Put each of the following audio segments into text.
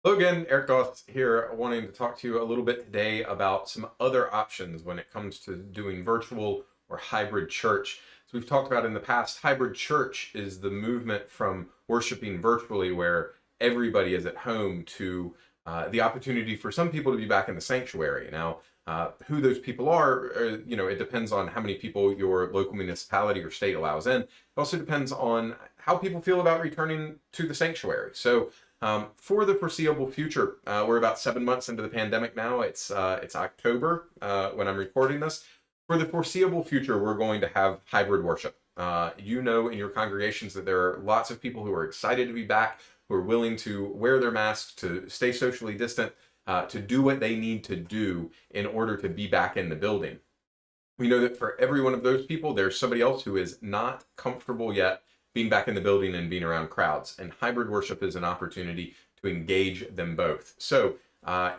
Hello again, Eric Goss here, wanting to talk to you a little bit today about some other options when it comes to doing virtual or hybrid church. So we've talked about in the past, hybrid church is the movement from worshiping virtually where everybody is at home to the opportunity for some people to be back in the sanctuary. Now, who those people are, it depends on how many people your local municipality or state allows in. It also depends on how people feel about returning to the sanctuary. So for the foreseeable future, we're about 7 months into the pandemic now. It's October when I'm recording this. For the foreseeable future, we're going to have hybrid worship. In your congregations that there are lots of people who are excited to be back, who are willing to wear their masks, to stay socially distant, to do what they need to do in order to be back in the building. We know that for every one of those people, there's somebody else who is not comfortable yet being back in the building and being around crowds. And hybrid worship is an opportunity to engage them both. So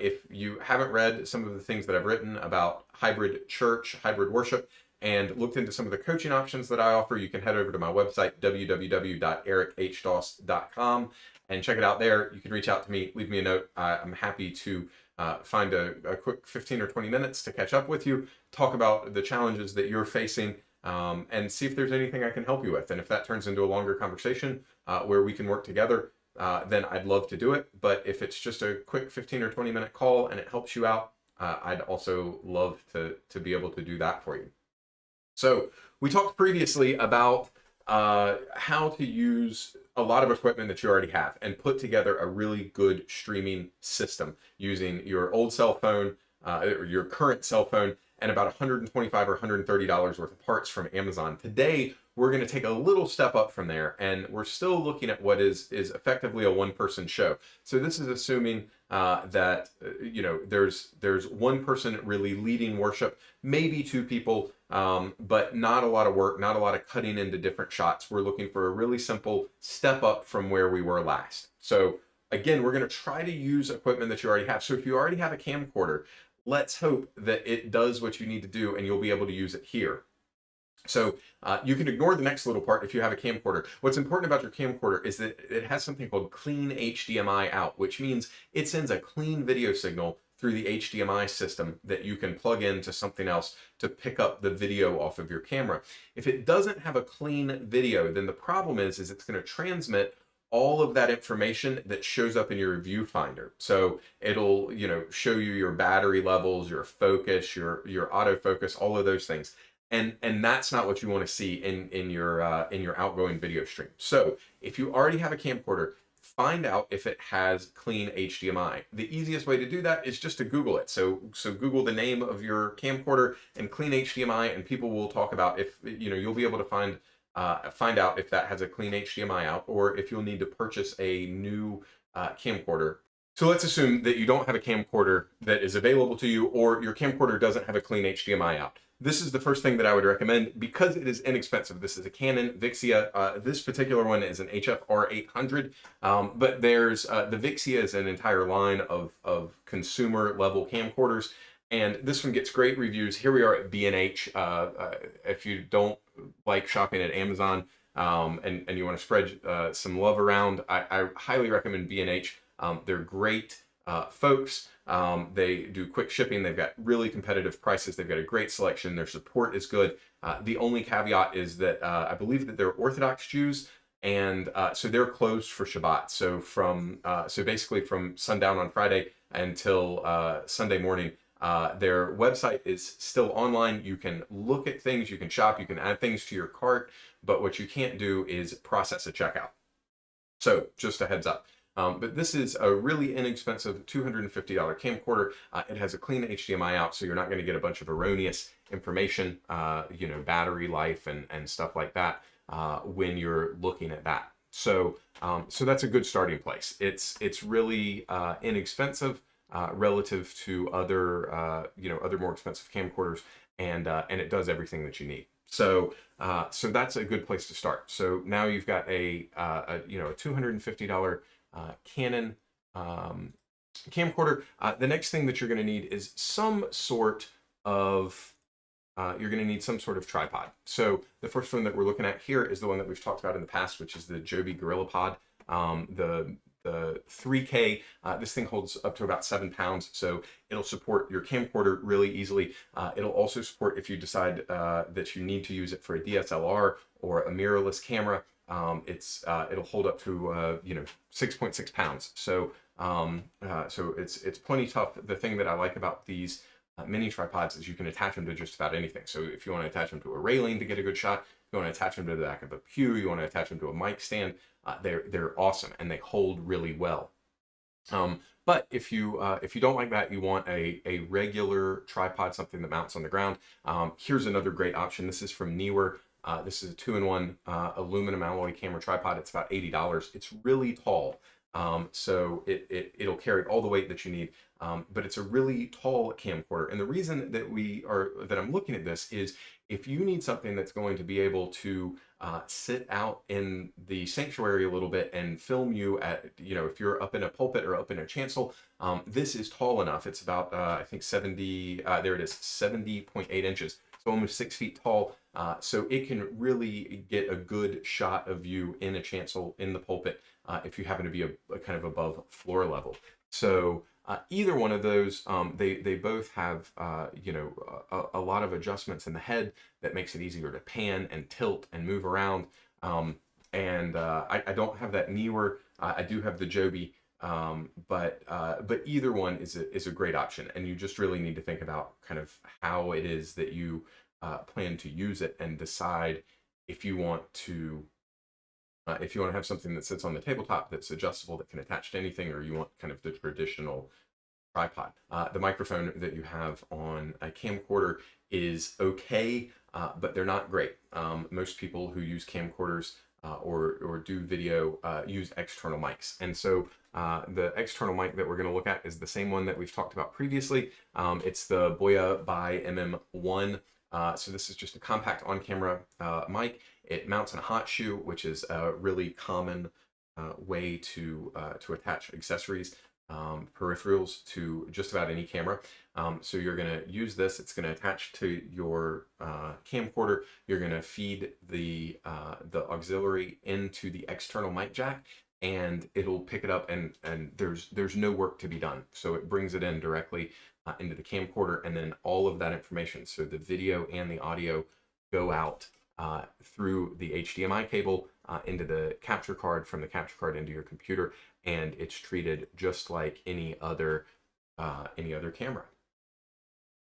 if you haven't read some of the things that I've written about hybrid church, hybrid worship, and looked into some of the coaching options that I offer, you can head over to my website, www.erichdawes.com, and check it out there. You can reach out to me, leave me a note. I'm happy to find a quick 15 or 20 minutes to catch up with you, talk about the challenges that you're facing, and see if there's anything I can help you with. And if that turns into a longer conversation where we can work together, then I'd love to do it. But if it's just a quick 15 or 20-minute call and it helps you out, I'd also love to be able to do that for you. So we talked previously about how to use a lot of equipment that you already have and put together a really good streaming system using your old cell phone or your current cell phone and about $125 or $130 worth of parts from Amazon. Today, we're going to take a little step up from there, and we're still looking at what is effectively a one-person show. So this is assuming that there's one person really leading worship, maybe two people, but not a lot of work, not a lot of cutting into different shots. We're looking for a really simple step up from where we were last. So again, we're going to try to use equipment that you already have. So if you already have a camcorder, let's hope that it does what you need to do and you'll be able to use it here. So you can ignore the next little part if you have a camcorder. What's important about your camcorder is that it has something called clean HDMI out, which means it sends a clean video signal through the HDMI system that you can plug into something else to pick up the video off of your camera. If it doesn't have a clean video, then the problem is it's going to transmit all of that information that shows up in your viewfinder. So it'll, show you your battery levels, your focus, your autofocus, all of those things. And that's not what you want to see in your outgoing video stream. So if you already have a camcorder, find out if it has clean HDMI. The easiest way to do that is just to Google it. So Google the name of your camcorder and clean HDMI, and people will talk about if you'll be able to find out if that has a clean HDMI out or if you'll need to purchase a new camcorder. So let's assume that you don't have a camcorder that is available to you, or your camcorder doesn't have a clean HDMI out. This is the first thing that I would recommend because it is inexpensive. This is a Canon Vixia. This particular one is an HFR 800, but there's the Vixia is an entire line of consumer level camcorders, and this one gets great reviews. Here we are at B&H. If you don't like shopping at Amazon and you want to spread some love around, I highly recommend B&H. They're great folks. They do quick shipping. They've got really competitive prices. They've got a great selection. Their support is good. The only caveat is that I believe that they're Orthodox Jews, and so they're closed for Shabbat. So basically from sundown on Friday until Sunday morning, their website is still online. You can look at things, you can shop, you can add things to your cart, but what you can't do is process a checkout. So just a heads up. But this is a really inexpensive $250 camcorder. It has a clean HDMI out, so you're not going to get a bunch of erroneous information, battery life and stuff like that when you're looking at that. So that's a good starting place. It's really inexpensive relative to other other more expensive camcorders, and it does everything that you need. So that's a good place to start. So now you've got a $250 Canon camcorder. The next thing that you're going to need is some sort of tripod. So the first one that we're looking at here is the one that we've talked about in the past, which is the Joby GorillaPod. The the 3K. This thing holds up to about 7 pounds, so it'll support your camcorder really easily. It'll also support if you decide that you need to use it for a DSLR or a mirrorless camera. It'll hold up to 6.6 pounds. So so it's plenty tough. The thing that I like about these mini tripods is you can attach them to just about anything. So if you want to attach them to a railing to get a good shot, you want to attach them to the back of a pew, you want to attach them to a mic stand, they're awesome and they hold really well. But if you don't like that, you want a regular tripod, something that mounts on the ground. Here's another great option. This is from Neewer. This is a 2-in-1 aluminum alloy camera tripod. It's about $80. It's really tall, so it'll carry all the weight that you need. But it's a really tall camcorder, and the reason that I'm looking at this is if you need something that's going to be able to sit out in the sanctuary a little bit and film you at, if you're up in a pulpit or up in a chancel, this is tall enough. It's about I think 70. There it is, 70.8 inches. So almost 6 feet tall. So it can really get a good shot of you in a chancel, in the pulpit, if you happen to be a kind of above floor level. So either one of those, they both have a lot of adjustments in the head that makes it easier to pan and tilt and move around. I don't have that Neewer. I do have the Joby. But either one is a great option, and you just really need to think about kind of how it is that you plan to use it and decide if you want to have something that sits on the tabletop that's adjustable, that can attach to anything, or you want kind of the traditional tripod. The microphone that you have on a camcorder is okay, but they're not great. Most people who use camcorders or do video use external mics, and so the external mic that we're going to look at is the same one that we've talked about previously. It's the Boya by MM1. So this is just a compact on-camera mic. It mounts in a hot shoe, which is a really common way to attach accessories, peripherals to just about any camera. So you're going to use this. It's going to attach to your camcorder. You're going to feed the auxiliary into the external mic jack, and it'll pick it up, and there's no work to be done. So it brings it in directly into the camcorder, and then all of that information, so the video and the audio, go out through the HDMI cable into the capture card, from the capture card into your computer, and it's treated just like any other camera.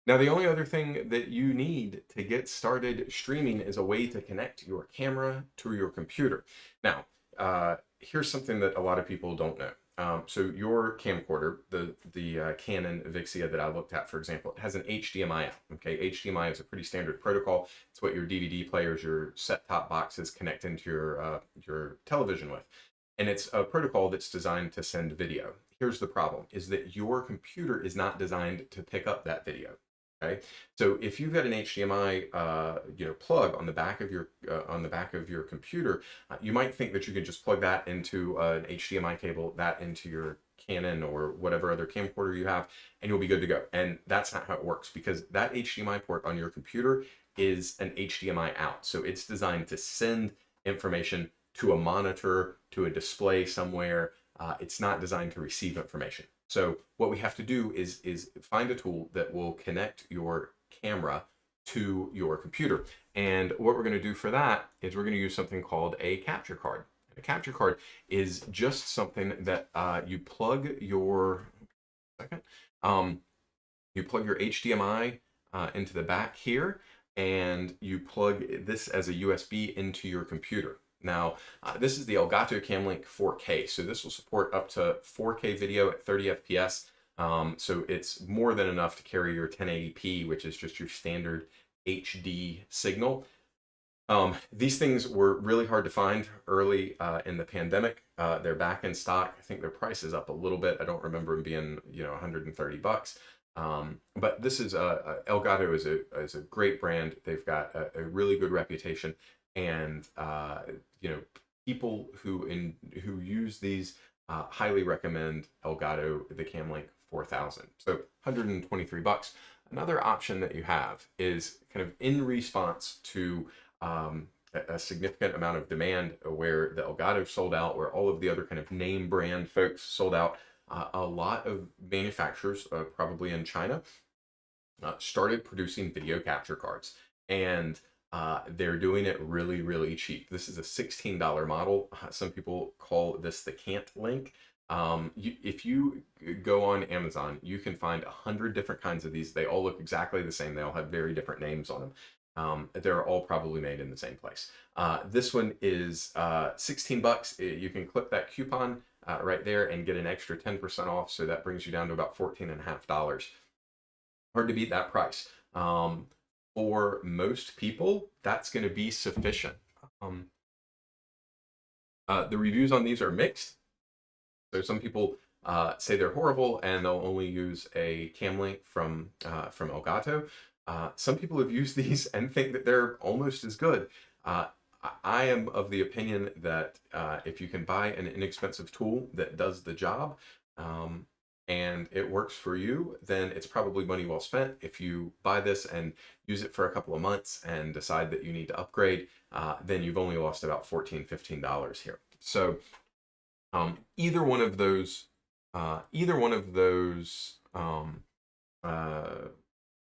Now, the only other thing that you need to get started streaming is a way to connect your camera to your computer. Now, here's something that a lot of people don't know. So your camcorder, the Canon Vixia that I looked at, for example, it has an HDMI out. Okay, HDMI is a pretty standard protocol. It's what your DVD players, your set-top boxes connect into your television with, and it's a protocol that's designed to send video. Here's the problem: is that your computer is not designed to pick up that video. Okay, so if you've got an HDMI plug on the back of your computer, you might think that you can just plug that into an HDMI cable, that into your Canon or whatever other camcorder you have, and you'll be good to go. And that's not how it works, because that HDMI port on your computer is an HDMI out. So it's designed to send information to a monitor, to a display somewhere. It's not designed to receive information. So what we have to do is find a tool that will connect your camera to your computer. And what we're going to do for that is we're going to use something called a capture card. A capture card is just something that you plug your HDMI into the back here, and you plug this as a USB into your computer. Now, this is the Elgato Camlink 4K, so this will support up to 4K video at 30 FPS. So it's more than enough to carry your 1080p, which is just your standard HD signal. These things were really hard to find early in the pandemic. They're back in stock. I think their price is up a little bit. I don't remember them being, $130. But this is Elgato is a great brand. They've got a really good reputation. And people who use these highly recommend Elgato, the Camlink 4000. So $123. Another option that you have is kind of in response to a significant amount of demand, where the Elgato sold out, where all of the other kind of name brand folks sold out. A lot of manufacturers, probably in China, started producing video capture cards, and they're doing it really, really cheap. This is a $16 model. Some people call this the Cant Link. If you go on Amazon, you can find 100 different kinds of these. They all look exactly the same. They all have very different names on them. They're all probably made in the same place. This one is 16 bucks. You can clip that coupon right there and get an extra 10% off. So that brings you down to about $14.50. Hard to beat that price. For most people, that's going to be sufficient. The reviews on these are mixed. So some people say they're horrible and they'll only use a cam link from Elgato. Some people have used these and think that they're almost as good. I am of the opinion that if you can buy an inexpensive tool that does the job, and it works for you, then it's probably money well spent. If you buy this and use it for a couple of months and decide that you need to upgrade, then you've only lost about $14, $15 here. So either one of those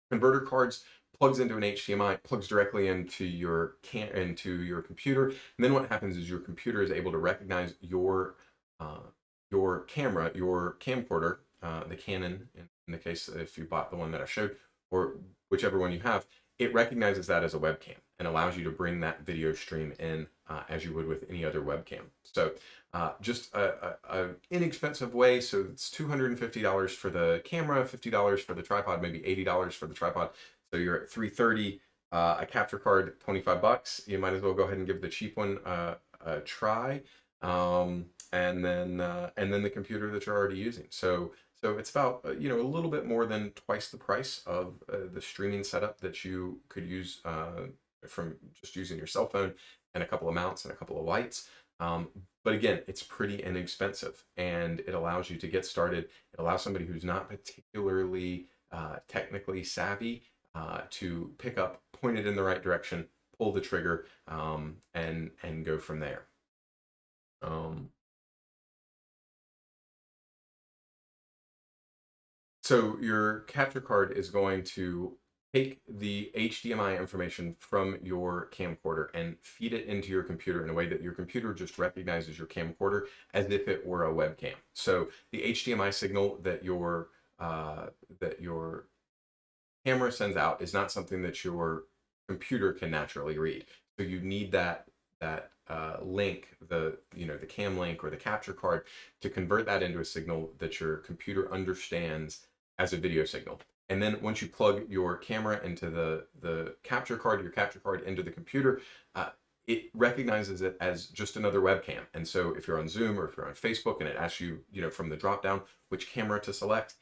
converter cards plugs into an HDMI, plugs directly into your computer, and then what happens is your computer is able to recognize your camera, your camcorder, the Canon, in the case if you bought the one that I showed, or whichever one you have, it recognizes that as a webcam and allows you to bring that video stream in as you would with any other webcam. So just a inexpensive way. So it's $250 for the camera, $50 for the tripod, maybe $80 for the tripod. So you're at $330. A capture card, 25 bucks. You might as well go ahead and give the cheap one a try. And then the computer that you're already using. So it's about a little bit more than twice the price of the streaming setup that you could use from just using your cell phone, and a couple of mounts and a couple of lights. But again, it's pretty inexpensive, and it allows you to get started. It allows somebody who's not particularly technically savvy to pick up, point it in the right direction, pull the trigger, and go from there. So your capture card is going to take the HDMI information from your camcorder and feed it into your computer in a way that your computer just recognizes your camcorder as if it were a webcam. So the HDMI signal that your camera sends out is not something that your computer can naturally read. So you need that link, the cam link or the capture card, to convert that into a signal that your computer understands as a video signal. And then once you plug your camera into the capture card, your capture card into the computer, it recognizes it as just another webcam. And so if you're on Zoom or if you're on Facebook and it asks you, from the drop down which camera to select,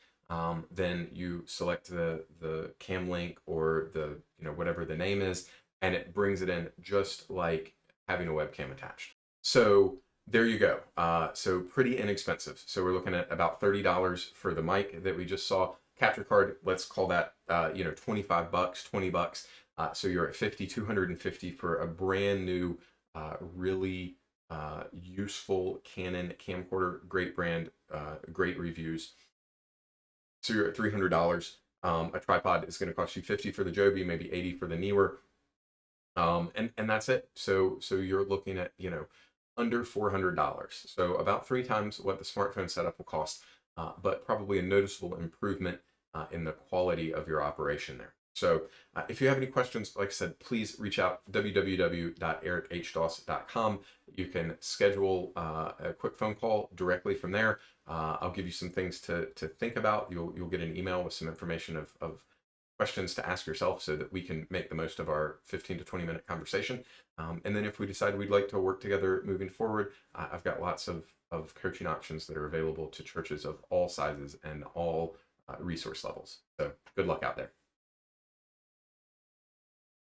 then you select the cam link or the whatever the name is, and it brings it in just like having a webcam attached. So there you go. So pretty inexpensive. So we're looking at about $30 for the mic that we just saw. Capture card, let's call that 25 bucks, 20 bucks. So you're at $50, $250 for a brand new, really useful Canon camcorder. Great brand, great reviews. So you're at $300. A tripod is going to cost you $50 for the Joby, maybe $80 for the Neewer. And that's it. So you're looking at, under $400. So about 3 times what the smartphone setup will cost, but probably a noticeable improvement in the quality of your operation there. So if you have any questions, like I said, please reach out, www.erichdoss.com. You can schedule a quick phone call directly from there. I'll give you some things to think about. You'll get an email with some information of questions to ask yourself so that we can make the most of our 15 to 20 minute conversation. And then if we decide we'd like to work together moving forward, I've got lots of coaching options that are available to churches of all sizes and all resource levels. So good luck out there.